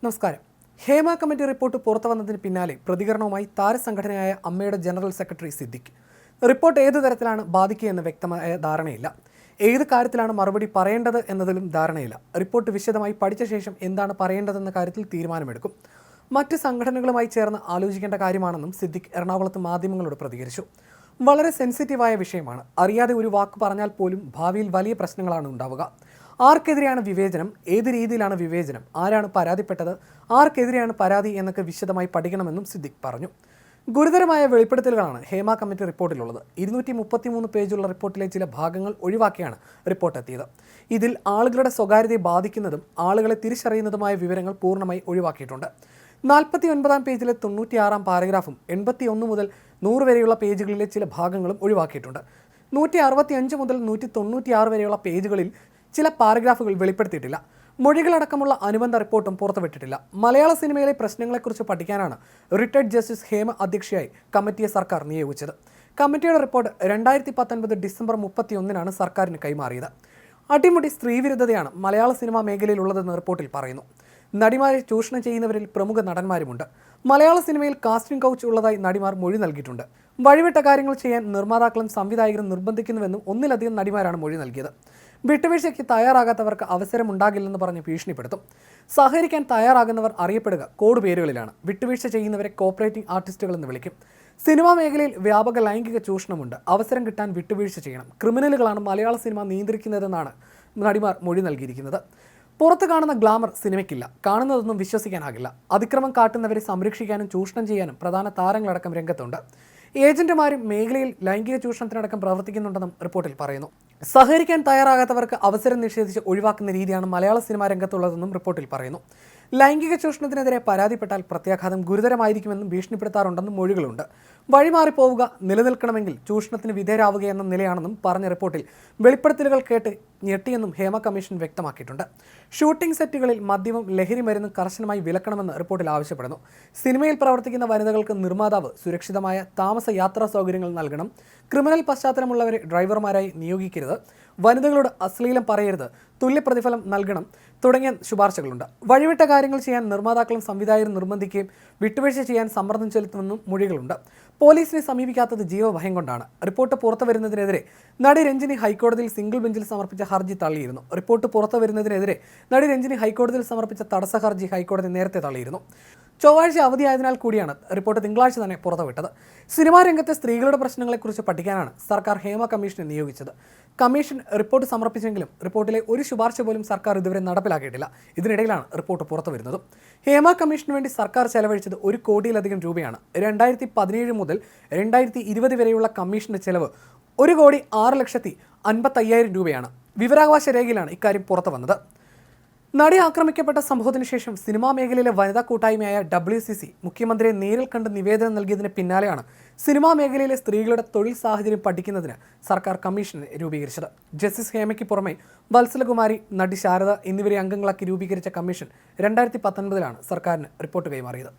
നമസ്കാരം. Hema committee report പുറത്തു വന്നതിന് പിന്നാലെ പ്രതികരണവുമായി താരസംഘടനയായ അമ്മയുടെ ജനറൽ സെക്രട്ടറി സിദ്ദിഖ്. റിപ്പോർട്ട് ഏതു തരത്തിലാണ് ബാധിക്കുകയെന്ന് വ്യക്തമായ ധാരണയില്ല. ഏത് കാര്യത്തിലാണ് മറുപടി പറയേണ്ടത് എന്നതിലും ധാരണയില്ല. റിപ്പോർട്ട് വിശദമായി പഠിച്ച ശേഷം എന്താണ് പറയേണ്ടതെന്ന കാര്യത്തിൽ തീരുമാനമെടുക്കും. മറ്റ് സംഘടനകളുമായി ചേർന്ന് ആലോചിക്കേണ്ട കാര്യമാണെന്നും സിദ്ദിഖ് എറണാകുളത്ത് മാധ്യമങ്ങളോട് പ്രതികരിച്ചു. വളരെ സെൻസിറ്റീവായ വിഷയമാണ്. അറിയാതെ ഒരു വാക്ക് പറഞ്ഞാൽ പോലും ഭാവിയിൽ വലിയ പ്രശ്നങ്ങളാണ് ഉണ്ടാവുക. ആർക്കെതിരെയാണ് വിവേചനം, ഏത് രീതിയിലാണ് വിവേചനം, ആരാണ് പരാതിപ്പെട്ടത്, ആർക്കെതിരെയാണ് പരാതി എന്നൊക്കെ വിശദമായി പഠിക്കണമെന്നും സിദ്ദിഖ് പറഞ്ഞു. ഗുരുതരമായ വെളിപ്പെടുത്തലുകളാണ് ഹേമ കമ്മിറ്റി റിപ്പോർട്ടിലുള്ളത്. 233 പേജുള്ള റിപ്പോർട്ടിലെ ചില ഭാഗങ്ങൾ ഒഴിവാക്കിയാണ് റിപ്പോർട്ട് എത്തിയത്. ഇതിൽ ആളുകളുടെ സ്വകാര്യതയെ ബാധിക്കുന്നതും ആളുകളെ തിരിച്ചറിയുന്നതുമായ വിവരങ്ങൾ പൂർണ്ണമായി ഒഴിവാക്കിയിട്ടുണ്ട്. 49-ാം പേജിലെ 96-ാം പാരഗ്രാഫും 81 മുതൽ 100 വരെയുള്ള പേജുകളിലെ ചില ഭാഗങ്ങളും ഒഴിവാക്കിയിട്ടുണ്ട്. 165 മുതൽ 196 വരെയുള്ള പേജുകളിൽ ചില പാരഗ്രാഫുകൾ വെളിപ്പെടുത്തിയിട്ടില്ല. മൊഴികളടക്കമുള്ള അനുബന്ധ റിപ്പോർട്ടും പുറത്തുവിട്ടിട്ടില്ല. മലയാള സിനിമയിലെ പ്രശ്നങ്ങളെക്കുറിച്ച് പഠിക്കാനാണ് റിട്ടയർഡ് ജസ്റ്റിസ് ഹേമ അധ്യക്ഷയായി കമ്മിറ്റിയെ സർക്കാർ നിയോഗിച്ചത്. കമ്മിറ്റിയുടെ റിപ്പോർട്ട് 2019 ഡിസംബർ 31-നാണ് സർക്കാരിന് കൈമാറിയത്. അടിമുടി സ്ത്രീവിരുദ്ധതയാണ് മലയാള സിനിമാ മേഖലയിലുള്ളതെന്ന് റിപ്പോർട്ടിൽ പറയുന്നു. നടിമാരെ ചൂഷണം ചെയ്യുന്നവരിൽ പ്രമുഖ നടന്മാരുമുണ്ട്. മലയാള സിനിമയിൽ കാസ്റ്റിംഗ് കൗച്ച് ഉള്ളതായി നടിമാർ മൊഴി നൽകിയിട്ടുണ്ട്. വഴിവിട്ട കാര്യങ്ങൾ ചെയ്യാൻ നിർമ്മാതാക്കളും സംവിധായകരും നിർബന്ധിക്കുന്നുവെന്നും ഒന്നിലധികം നടിമാരാണ് മൊഴി നൽകിയത്. വിട്ടുവീഴ്ചയ്ക്ക് തയ്യാറാകാത്തവർക്ക് അവസരമുണ്ടാകില്ലെന്ന് പറഞ്ഞ് ഭീഷണിപ്പെടുത്തും. സഹകരിക്കാൻ തയ്യാറാകുന്നവർ അറിയപ്പെടുക കോഡ് പേരുകളിലാണ്. വിട്ടുവീഴ്ച ചെയ്യുന്നവരെ കോപ്പറേറ്റിംഗ് ആർട്ടിസ്റ്റുകൾ എന്ന് വിളിക്കും. സിനിമാ മേഖലയിൽ വ്യാപക ലൈംഗിക ചൂഷണമുണ്ട്. അവസരം കിട്ടാൻ വിട്ടുവീഴ്ച ചെയ്യണം. ക്രിമിനലുകളാണ് മലയാള സിനിമ നിയന്ത്രിക്കുന്നതെന്നാണ് നടിമാർ മൊഴി നൽകിയിരിക്കുന്നത്. പുറത്ത് കാണുന്ന ഗ്ലാമർ സിനിമയ്ക്കില്ല. കാണുന്നതൊന്നും വിശ്വസിക്കാനാകില്ല. അതിക്രമം കാട്ടുന്നവരെ സംരക്ഷിക്കാനും ചൂഷണം ചെയ്യാനും പ്രധാന താരങ്ങളടക്കം രംഗത്തുണ്ട്. ഏജന്റുമാരും മേഖലയിൽ ലൈംഗിക ചൂഷണത്തിനടക്കം പ്രവർത്തിക്കുന്നുണ്ടെന്നും റിപ്പോർട്ടിൽ പറയുന്നു. സഹകരിക്കാൻ തയ്യാറാകാത്തവർക്ക് അവസരം നിഷേധിച്ച് ഒഴിവാക്കുന്ന രീതിയാണ് മലയാള സിനിമാ രംഗത്തുള്ളതെന്നും റിപ്പോർട്ടിൽ പറയുന്നു. ലൈംഗിക ചൂഷണത്തിനെതിരെ പരാതിപ്പെട്ടാൽ പ്രത്യാഘാതം ഗുരുതരമായിരിക്കുമെന്നും ഭീഷണിപ്പെടുത്താറുണ്ടെന്നും മൊഴികളുണ്ട്. വഴിമാറിപ്പോവുക, നിലനിൽക്കണമെങ്കിൽ ചൂഷണത്തിന് വിധേയരാവുക എന്ന നിലയാണെന്നും പറഞ്ഞ റിപ്പോർട്ടിൽ വെളിപ്പെടുത്തലുകൾ കേട്ട് ഞെട്ടിയെന്നും ഹേമ കമ്മീഷൻ വ്യക്തമാക്കിയിട്ടുണ്ട്. ഷൂട്ടിംഗ് സെറ്റുകളിൽ മദ്യവും ലഹരി മരുന്നും കർശനമായി വിലക്കണമെന്ന് റിപ്പോർട്ടിൽ ആവശ്യപ്പെടുന്നു. സിനിമയിൽ പ്രവർത്തിക്കുന്ന വനിതകൾക്ക് നിർമ്മാതാവ് സുരക്ഷിതമായ താമസ യാത്രാ സൗകര്യങ്ങൾ നൽകണം. ക്രിമിനൽ പശ്ചാത്തലമുള്ളവരെ ഡ്രൈവർമാരായി നിയോഗിക്കരുത്. വനിതകളോട് അശ്ലീലം പറയരുത്. തുല്യ പ്രതിഫലം നൽകണം തുടങ്ങിയ ശുപാർശകളുണ്ട്. വഴിവിട്ട കാര്യങ്ങൾ ചെയ്യാൻ നിർമ്മാതാക്കളും സംവിധായകരും നിർബന്ധിക്കുകയും വിട്ടുവീഴ്ച ചെയ്യാൻ സമ്മർദ്ദം ചെലുത്തുമെന്നും മൊഴികളുണ്ട്. പോലീസിനെ സമീപിക്കാത്തത് ജീവഭയം കൊണ്ടാണ്. റിപ്പോർട്ട് പുറത്തു വരുന്നതിനെതിരെ നടി രഞ്ജിനി ഹൈക്കോടതിയിൽ സിംഗിൾ ബെഞ്ചിൽ സമർപ്പിച്ച ഹർജി തള്ളിയിരുന്നു. റിപ്പോർട്ട് പുറത്തു വരുന്നതിനെതിരെ നടി രഞ്ജിനി ഹൈക്കോടതിയിൽ സമർപ്പിച്ച തടസ്സ ഹർജി ഹൈക്കോടതി നേരത്തെ തള്ളിയിരുന്നു. ചൊവ്വാഴ്ച അവധിയായതിനാൽ കൂടിയാണ് റിപ്പോർട്ട് തിങ്കളാഴ്ച തന്നെ പുറത്തുവിട്ടത്. സിനിമാ രംഗത്തെ സ്ത്രീകളുടെ പ്രശ്നങ്ങളെക്കുറിച്ച് പഠിക്കാനാണ് സർക്കാർ ഹേമ കമ്മീഷനെ നിയോഗിച്ചത്. കമ്മീഷൻ റിപ്പോർട്ട് സമർപ്പിച്ചെങ്കിലും റിപ്പോർട്ടിലെ ഒരു ശുപാർശ പോലും സർക്കാർ ഇതുവരെ നടപ്പിലാക്കിയിട്ടില്ല. ഇതിനിടയിലാണ് റിപ്പോർട്ട് പുറത്തു വരുന്നത്. ഹേമ കമ്മീഷന് വേണ്ടി സർക്കാർ ചെലവഴിച്ചത് 1 കോടിയിലധികം രൂപയാണ്. 2017 മുതൽ 2020 വരെയുള്ള കമ്മീഷന്റെ ചെലവ് 1,06,55,000 രൂപയാണ്. വിവരാവകാശ രേഖയിലാണ് ഇക്കാര്യം പുറത്തു വന്നത്. നടി ആക്രമിക്കപ്പെട്ട സംഭവത്തിന് ശേഷം സിനിമാ മേഖലയിലെ വനിതാ കൂട്ടായ്മയായ WCC മുഖ്യമന്ത്രിയെ നേരിൽ കണ്ട് നിവേദനം നൽകിയതിന് പിന്നാലെയാണ് സിനിമാ മേഖലയിലെ സ്ത്രീകളുടെ തൊഴിൽ സാഹചര്യം പഠിക്കുന്നതിന് സർക്കാർ കമ്മീഷനെ രൂപീകരിച്ചത്. ജസ്റ്റിസ് ഹേമയ്ക്ക് പുറമെ വത്സലകുമാരി, നടി ശാരദ എന്നിവരെ അംഗങ്ങളാക്കി രൂപീകരിച്ച കമ്മീഷൻ 2019-ലാണ് സർക്കാരിന് റിപ്പോർട്ട് കൈമാറിയത്.